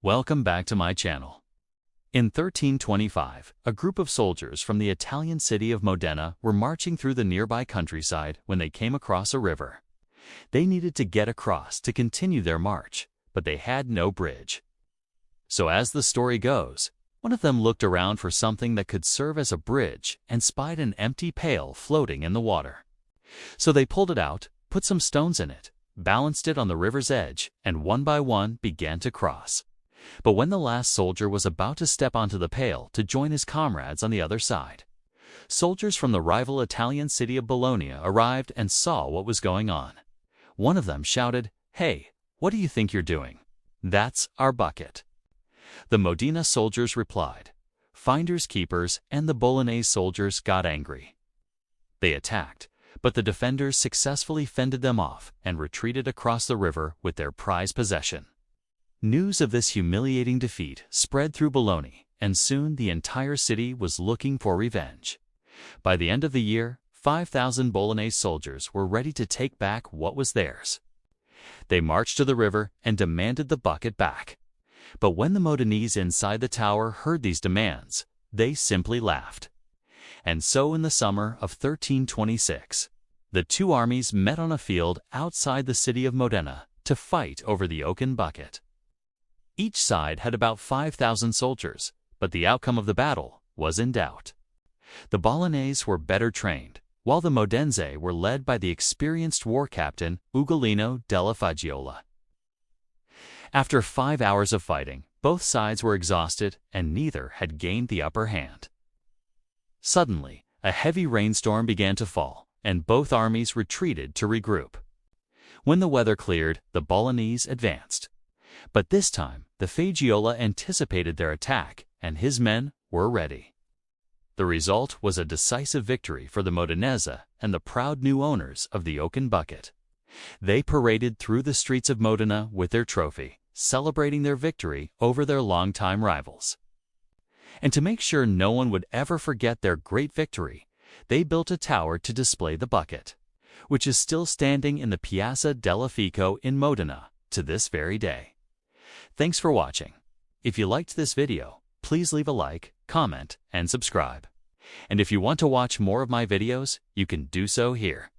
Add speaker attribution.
Speaker 1: Welcome back to my channel. In 1325, a group of soldiers from the Italian city of Modena were marching through the nearby countryside when they came across a river. They needed to get across to continue their march, but they had no bridge. So as the story goes, one of them looked around for something that could serve as a bridge and spied an empty pail floating in the water. So they pulled it out, put some stones in it, balanced it on the river's edge, and one by one began to cross. But when the last soldier was about to step onto the pail to join his comrades on the other side, soldiers from the rival Italian city of Bologna arrived and saw what was going on. One of them shouted, "Hey, what do you think you're doing? That's our bucket." The Modena soldiers replied. Finders keepers and the Bolognese soldiers got angry. They attacked, but the defenders successfully fended them off and retreated across the river with their prized possession. News of this humiliating defeat spread through Bologna, and soon the entire city was looking for revenge. By the end of the year, 5,000 Bolognese soldiers were ready to take back what was theirs. They marched to the river and demanded the bucket back. But when the Modenese inside the tower heard these demands, they simply laughed. And so in the summer of 1326, the two armies met on a field outside the city of Modena to fight over the Oaken Bucket. Each side had about 5,000 soldiers, but the outcome of the battle was in doubt. The Bolognese were better trained, while the Modenese were led by the experienced war captain Ugolino della Faggiola. After 5 hours of fighting, both sides were exhausted and neither had gained the upper hand. Suddenly, a heavy rainstorm began to fall, and both armies retreated to regroup. When the weather cleared, the Bolognese advanced. But this time, the Faggiola anticipated their attack, and his men were ready. The result was a decisive victory for the Modenese and the proud new owners of the Oaken Bucket. They paraded through the streets of Modena with their trophy, celebrating their victory over their longtime rivals. And to make sure no one would ever forget their great victory, they built a tower to display the bucket, which is still standing in the Piazza della Fico in Modena to this very day. Thanks for watching. If you liked this video, please leave a like, comment, and subscribe. And if you want to watch more of my videos, you can do so here.